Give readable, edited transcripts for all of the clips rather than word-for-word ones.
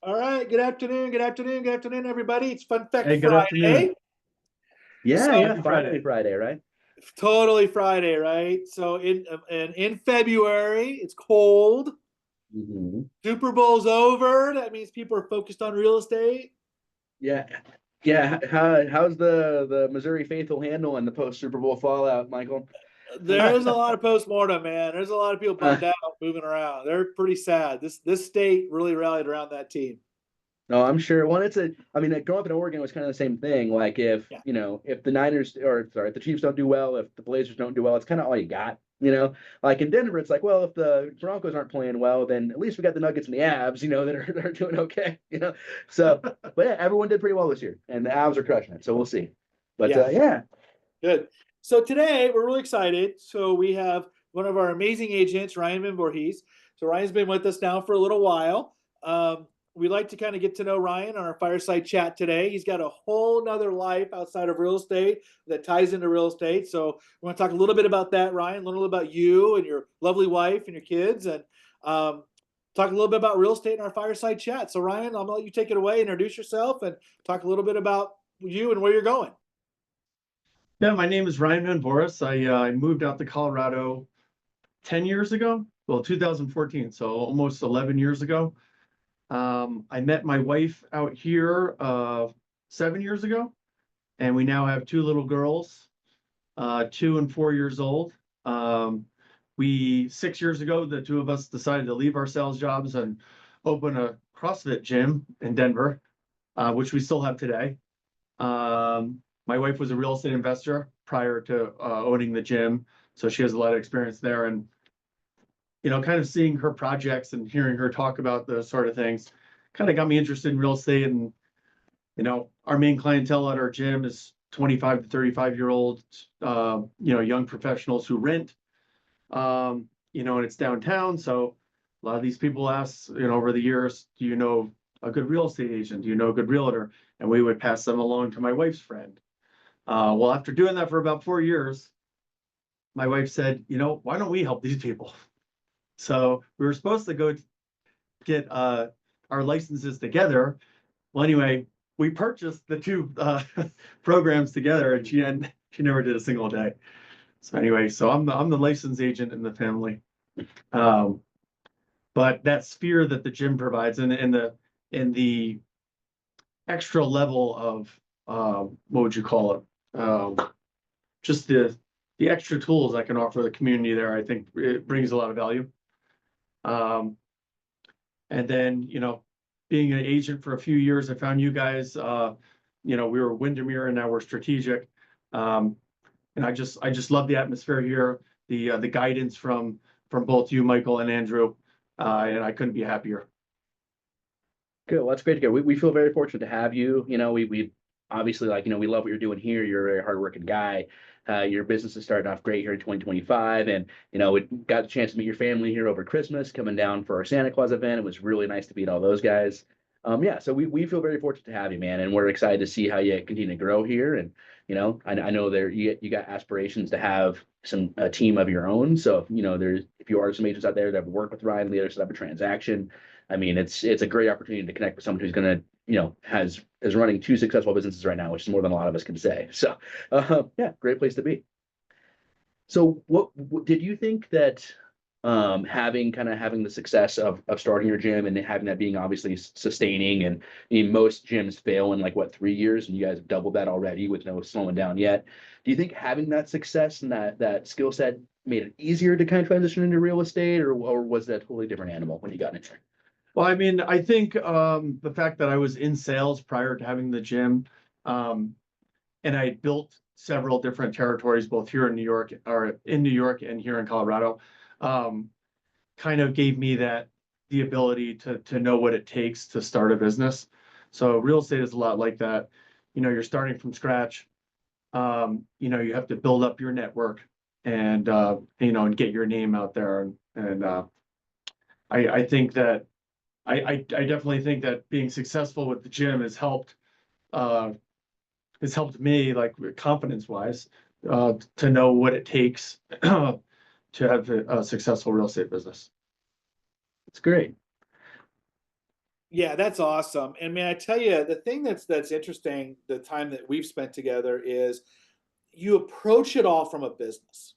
All right. Good afternoon. Good afternoon. Good afternoon, everybody. It's Fun Fact Hey, good afternoon. Friday. Yeah, So yeah, Happy finally Friday. Friday, right? totally Friday, right? So in February, it's cold. Hmm. Super Bowl's over. That means people are focused on real estate. Yeah, yeah. How's the Missouri faithful handling the post Super Bowl fallout, Michael? There's a lot of postmortem, man. There's a lot of people bummed out moving around. They're pretty sad. This state really rallied around that team. No, I'm sure. Well, I mean, growing up in Oregon was kind of the same thing. Like, Yeah. if the Niners, or sorry, if the Chiefs don't do well, if the Blazers don't do well, it's kind of all you got. Like in Denver, it's like, well, if the Broncos aren't playing well, then at least we got the Nuggets and the Avs, that are doing okay. So, but yeah, everyone did pretty well this year, and the Avs are crushing it. So we'll see. But Yeah. yeah, Good. So today we're really excited. So we have one of our amazing agents, Ryan VanVoorhis. So Ryan's been with us now for a little while. We like to kind of get to know Ryan on our fireside chat today. He's got a whole nother life outside of real estate that ties into real estate. So we want to talk a little bit about that, Ryan, learn a little about you and your lovely wife and your kids, and talk a little bit about real estate in our fireside chat. So Ryan, I'm gonna let you take it away, introduce yourself, and talk a little bit about you and where you're going. Yeah, my name is Ryan VanVoorhis. I moved out to Colorado 10 years ago. Well, 2014, so almost 11 years ago. I met my wife out here 7 years ago, and we now have two little girls, 2 and 4 years old. We 6 years ago, the two of us decided to leave our sales jobs and open a CrossFit gym in Denver, which we still have today. My wife was a real estate investor prior to owning the gym, so she has a lot of experience there. And kind of seeing her projects and hearing her talk about those sort of things, kind of got me interested in real estate. And our main clientele at our gym is 25 to 35-year-old, young professionals who rent. And it's downtown, so a lot of these people ask, over the years, do you know a good real estate agent? Do you know a good realtor? And we would pass them along to my wife's friend. Well, after doing that for about 4 years, my wife said, why don't we help these people? So we were supposed to go get our licenses together. Well, anyway, we purchased the two programs together, and she never did a single day. So anyway, so I'm the license agent in the family. But that sphere that the gym provides, and the extra level of what would you call it? Just the extra tools I can offer the community there, I think it brings a lot of value. And then, being an agent for a few years, I found you guys, we were Windermere and now we're Strategic. And I just love the atmosphere here, the guidance from both you, Michael, and Andrew. And I couldn't be happier. good. Well, that's great to hear. We feel very fortunate to have you. We obviously, like, we love what you're doing here. You're a very hardworking guy. Your business is starting off great here in 2025. And, we got the chance to meet your family here over Christmas, coming down for our Santa Claus event. It was really nice to meet all those guys. Yeah, so we feel very fortunate to have you, man. And we're excited to see how you continue to grow here. And, I know there you got aspirations to have a team of your own. So, if you are some agents out there that have worked with Ryan, the other side of a transaction, I mean, it's a great opportunity to connect with someone who's going to, is running two successful businesses right now, which is more than a lot of us can say. So, yeah, great place to be. So, what did you think that having the success of starting your gym and having that being obviously sustaining, and I mean, most gyms fail in like what 3 years, and you guys have doubled that already with no slowing down yet. Do you think having that success and that skill set made it easier to kind of transition into real estate, or was that a totally different animal when you got into it? Well, I mean, I think the fact that I was in sales prior to having the gym, and I built several different territories, both here in New York, or in New York and here in Colorado, kind of gave me the ability to know what it takes to start a business. So real estate is a lot like that. You're starting from scratch. You have to build up your network and get your name out there. And I think that I definitely think that being successful with the gym uh, has helped me, like, confidence wise, to know what it takes to have a successful real estate business. It's great. Yeah, that's awesome. And man, I tell you, the thing that's interesting, the time that we've spent together is you approach it all from a business,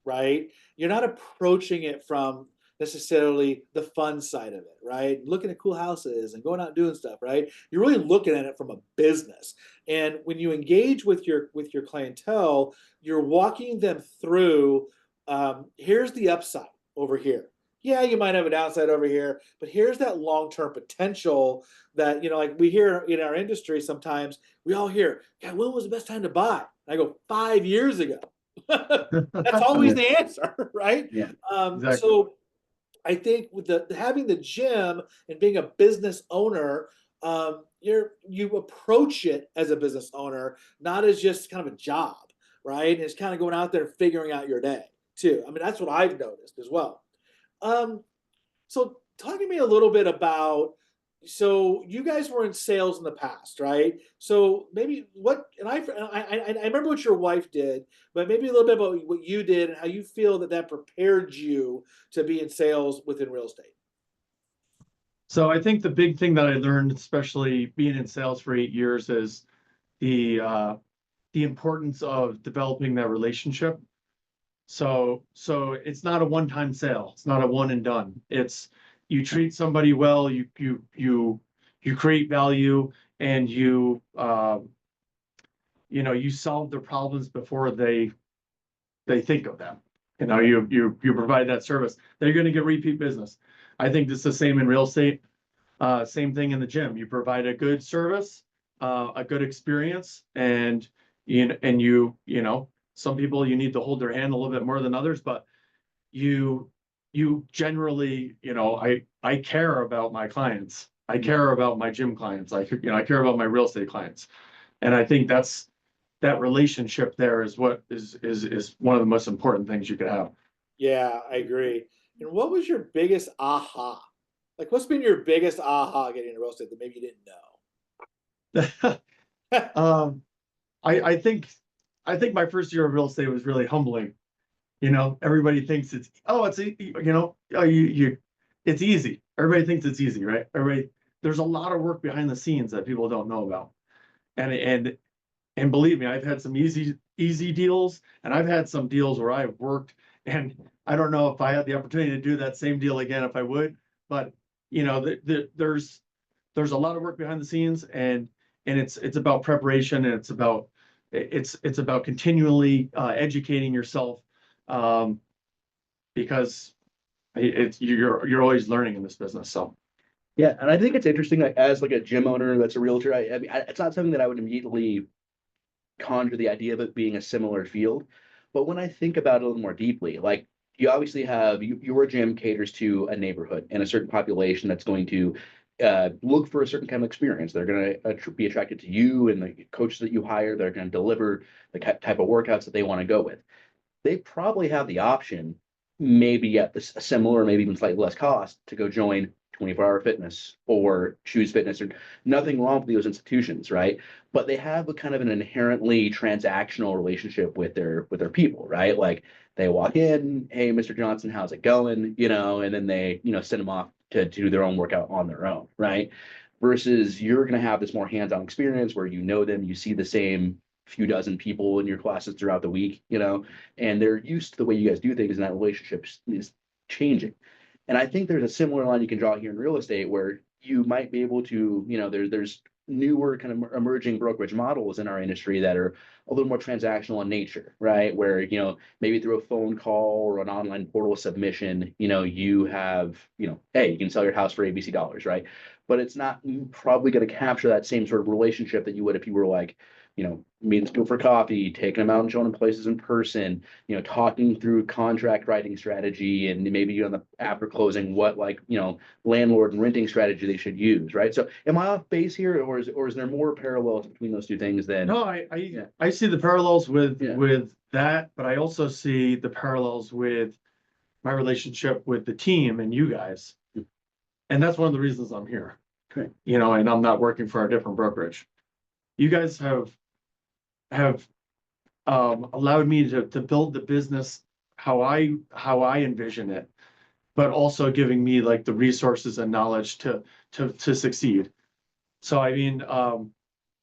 right? You're not approaching it from necessarily the fun side of it, right? Looking at cool houses and going out and doing stuff, right? You're really looking at it from a business. And when you engage with your clientele, you're walking them through. Here's the upside over here. Yeah, you might have a downside over here, but here's that long-term potential that, like we hear in our industry sometimes, we all hear, God, when was the best time to buy? And I go, 5 years ago. That's always Yeah. the answer, right? Yeah. Exactly. So I think with the having the gym and being a business owner, you approach it as a business owner, not as just kind of a job, right? And it's kind of going out there and figuring out your day too. I mean, that's what I've noticed as well. Um, so talk to me a little bit about, so you guys were in sales in the past, right? So maybe what, and I remember what your wife did, but maybe a little bit about what you did and how you feel that that prepared you to be in sales within real estate. So I think the big thing that I learned, especially being in sales for 8 years, is the importance of developing that relationship. So it's not a one-time sale. It's not a one and done. It's you treat somebody well, you create value, and you solve their problems before they think of them. You provide that service. They're going to get repeat business. I think it's the same in real estate. Same thing in the gym. You provide a good service, a good experience, and some people you need to hold their hand a little bit more than others, but you generally, I care about my clients. I care about my gym clients. I care about my real estate clients. And I think that relationship there is what is one of the most important things you could have. Yeah, I agree. And what was your biggest aha? Like, what's been your biggest aha getting into real estate that maybe you didn't know? Um, I think my first year of real estate was really humbling. Everybody thinks it's easy. Everybody thinks it's easy, right? There's a lot of work behind the scenes that people don't know about. And believe me, I've had some easy deals, and I've had some deals where I've worked, and I don't know if I had the opportunity to do that same deal again if I would, but there's a lot of work behind the scenes, and it's about preparation, and it's about continually educating yourself, because you're always learning in this business. So Yeah, and I think it's interesting, like as like a gym owner that's a realtor, I mean, it's not something that I would immediately conjure the idea of it being a similar field. But when I think about it a little more deeply, like you obviously have your gym caters to a neighborhood and a certain population that's going to look for a certain kind of experience. They're going to be attracted to you and the coaches that you hire. They're going to deliver the type of workouts that they want to go with. They probably have the option, maybe at this similar, maybe even slightly less cost, to go join 24-hour fitness or choose fitness, or nothing wrong with those institutions, right? But they have a kind of an inherently transactional relationship with their people, right? Like they walk in, hey, Mr. Johnson, how's it going? And then they, send them off to do their own workout on their own, right? Versus you're going to have this more hands-on experience where you know them, you see the same few dozen people in your classes throughout the week, and they're used to the way you guys do things, and that relationship is changing. And I think there's a similar line you can draw here in real estate where you might be able to, there's newer kind of emerging brokerage models in our industry that are a little more transactional in nature, right? Where, maybe through a phone call or an online portal submission, you have, hey, you can sell your house for ABC dollars, right? But it's not probably going to capture that same sort of relationship that you would if you were like, meeting school for coffee, taking them out and showing them places in person, talking through contract writing strategy, and maybe on the after closing, what landlord and renting strategy they should use, right? So am I off base here, or is there more parallels between those two things than? no, I see the parallels with that, but I also see the parallels with my relationship with the team and you guys. And that's one of the reasons I'm here. Okay. And I'm not working for a different brokerage. You guys have allowed me to build the business how I envision it. but also giving me like the resources and knowledge to succeed. So I mean,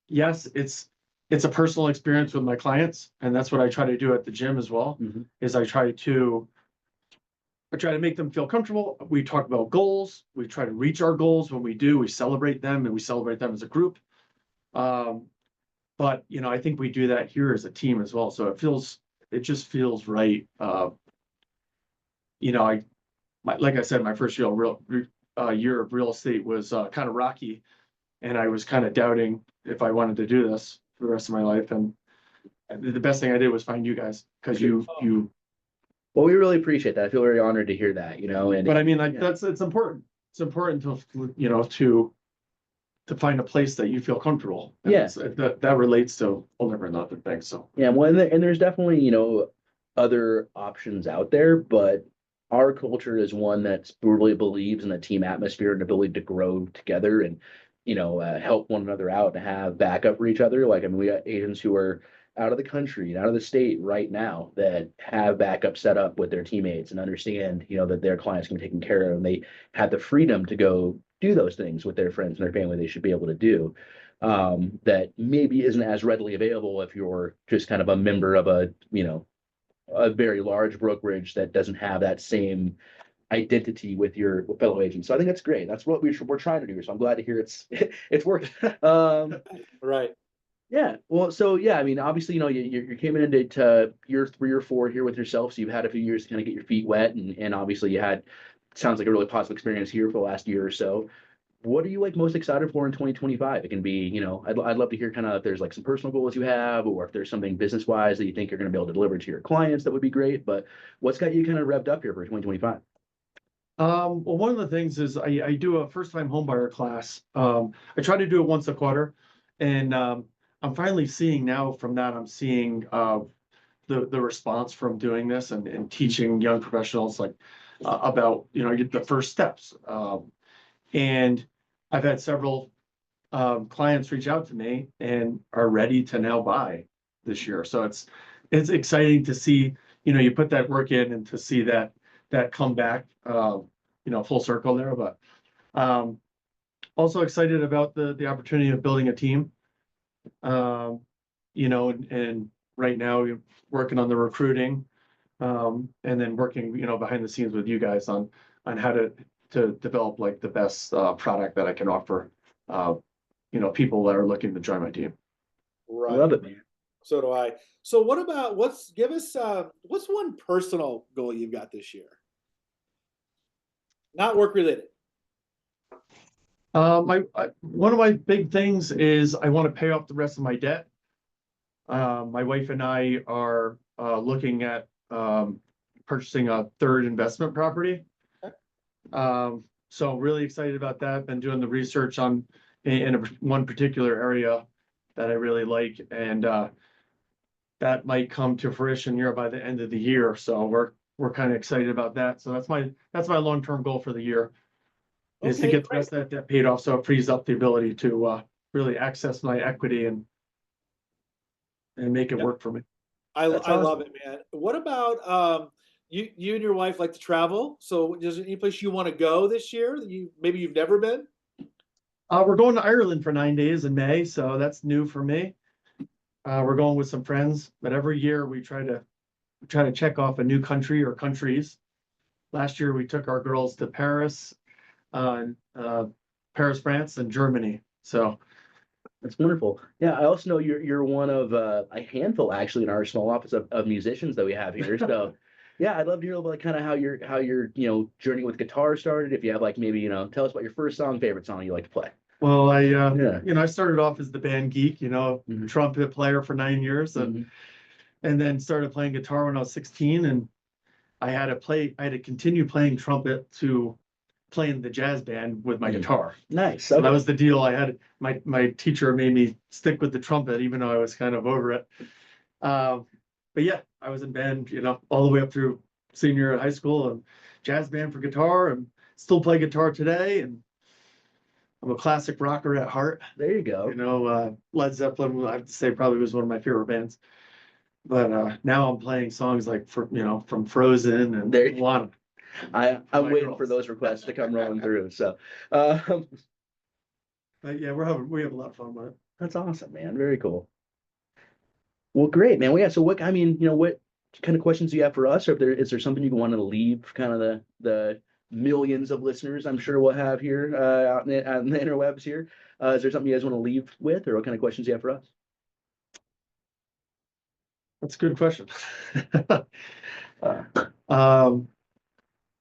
yes, it's a personal experience with my clients, and that's what I try to do at the gym as well. Mhm. Is I try to make them feel comfortable. We talk about goals. We try to reach our goals. When we do, we celebrate them, and we celebrate them as a group. But you know, I think we do that here as a team as well. So it just feels right. You know, like I said, my first year of real estate was kind of rocky, and I was kind of doubting if I wanted to do this for the rest of my life. And the best thing I did was find you guys, because you. Well, we really appreciate that. I feel very honored to hear that, and But I mean, like, yeah. it's important. It's important to, to find a place that you feel comfortable. And Yeah. that relates to all different other things. So Yeah, well, and there's definitely, other options out there, but our culture is one that really believes in a team atmosphere and ability to grow together and, help one another out and have backup for each other. Like, I mean, we got agents who are out of the country and out of the state right now that have backup set up with their teammates and understand, that their clients can be taken care of, and they have the freedom to go do those things with their friends and their family they should be able to do. That maybe isn't as readily available if you're just kind of a member of a very large brokerage that doesn't have that same identity with your fellow agents. So I think that's great. That's what we're trying to do. So I'm glad to hear it's working. Right. Yeah. Well, so yeah, I mean, obviously, you came into year 3 or 4 here with yourself, so you've had a few years to kind of get your feet wet, and obviously you had sounds like a really positive experience here for the last year or so. What are you like most excited for in 2025? It can be, I'd love to hear kind of if there's like some personal goals you have, or if there's something business wise that you think you're going to be able to deliver to your clients, that would be great. But what's got you kind of revved up here for 2025? well, one of the things is I do a first time homebuyer class. I try to do it once a quarter, and I'm finally seeing now from that, I'm seeing the response from doing this and teaching young professionals like about, the first steps. And I've had several clients reach out to me and are ready to now buy this year. So it's exciting to see, you put that work in and to see that come back, full circle there. But also excited about the opportunity of building a team. And right now we're working on the recruiting, and then working, behind the scenes with you guys on how to develop like the best product that I can offer, people that are looking to join my team. Right. Love it, man. So do I. So what about what's one personal goal you've got this year? Not work related. One of my big things is I want to pay off the rest of my debt. My wife and I are looking at purchasing a third investment property. Okay. So really excited about that. Been doing the research on one particular area that I really like, and that might come to fruition here by the end of the year. So we're kind of excited about that. So that's my long-term goal for the year, is to Okay, get the great. rest of that debt paid off, so it frees up the ability to really access my equity and make it Yep. work for me. I That's love awesome. it, man. What about you and your wife like to travel? So is there any place you want to go this year that you've never been? We're going to Ireland for 9 days in May, so that's new for me. We're going with some friends, but every year we try to check off a new country or countries. Last year we took our girls to Paris, Paris, France, and Germany. So That's wonderful. Yeah, I also know you're one of a handful actually in our small office of musicians that we have here. So yeah, I'd love to hear about like kind of how your journey with guitar started. If you have like maybe tell us about your first song, favorite song you like to play. well, Yeah. I started off as the band geek, Mhm. trumpet player for 9 years, Mhm. and then started playing guitar when I was 16, and I had to continue playing trumpet to play in the jazz band with my Mhm. guitar. Nice. So that Okay. was the deal. I had my teacher made me stick with the trumpet, even though I was kind of over it. But yeah, I was in band, all the way up through senior year of high school, and jazz band for guitar, and still play guitar today. And I'm a classic rocker at heart. There you go. Led Zeppelin, I have to say, probably was one of my favorite bands. But now I'm playing songs like from Frozen and There- Moana. I'm My waiting for girls. those requests to come rolling through. So, Yeah, we have a lot of fun with it. that's awesome, man. Very cool. Well, great, man. Well, yeah. So what, I mean, what kind of questions do you have for us? Or if is there something you want to leave for kind of the millions of listeners I'm sure we'll have here on the interwebs here? Is there something you guys want to leave with, or what kind of questions do you have for us? That's a good question. Um,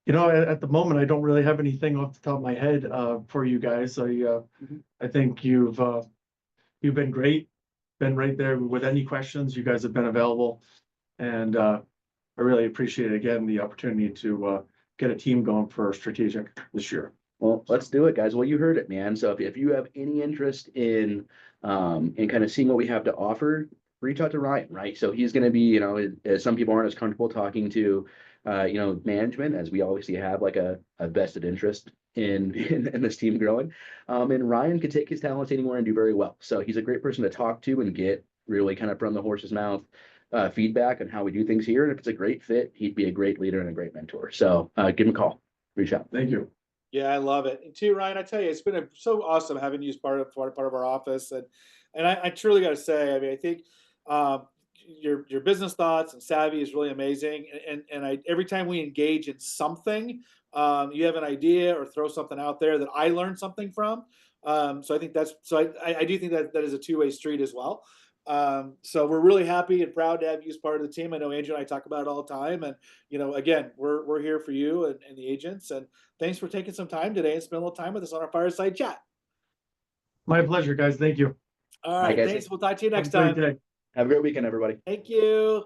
at the moment, I don't really have anything off the top of my head for you guys. I think you've been great, been right there with any questions. You guys have been available, and I really appreciate again the opportunity to get a team going for strategic this year. Well, let's do it, guys. Well, you heard it, man. So if you have any interest in kind of seeing what we have to offer, reach out to Ryan, right? So he's going to be, as some people aren't as comfortable talking to, management, as we obviously have like a vested interest in this team growing. And Ryan can take his talents anywhere and do very well. So he's a great person to talk to and get really kind of from the horse's mouth feedback on how we do things here. And if it's a great fit, he'd be a great leader and a great mentor. So give him a call, reach out. Thank you. Yeah, I love it. And too, Ryan, I tell you, it's been so awesome having you as part of our office. And I truly got to say, I mean, I think your business thoughts and savvy is really amazing. And every time we engage in something, you have an idea or throw something out there that I learned something from. So I think I do think that is a two-way street as well. So we're really happy and proud to have you as part of the team. I know Andrew and I talk about it all the time, and again, we're here for you and the agents. And thanks for taking some time today and spend a little time with us on our fireside chat. My pleasure, guys. Thank you. All right, guys. thanks. We'll talk to you next Have a time. great day. Have a great weekend, everybody. Thank you.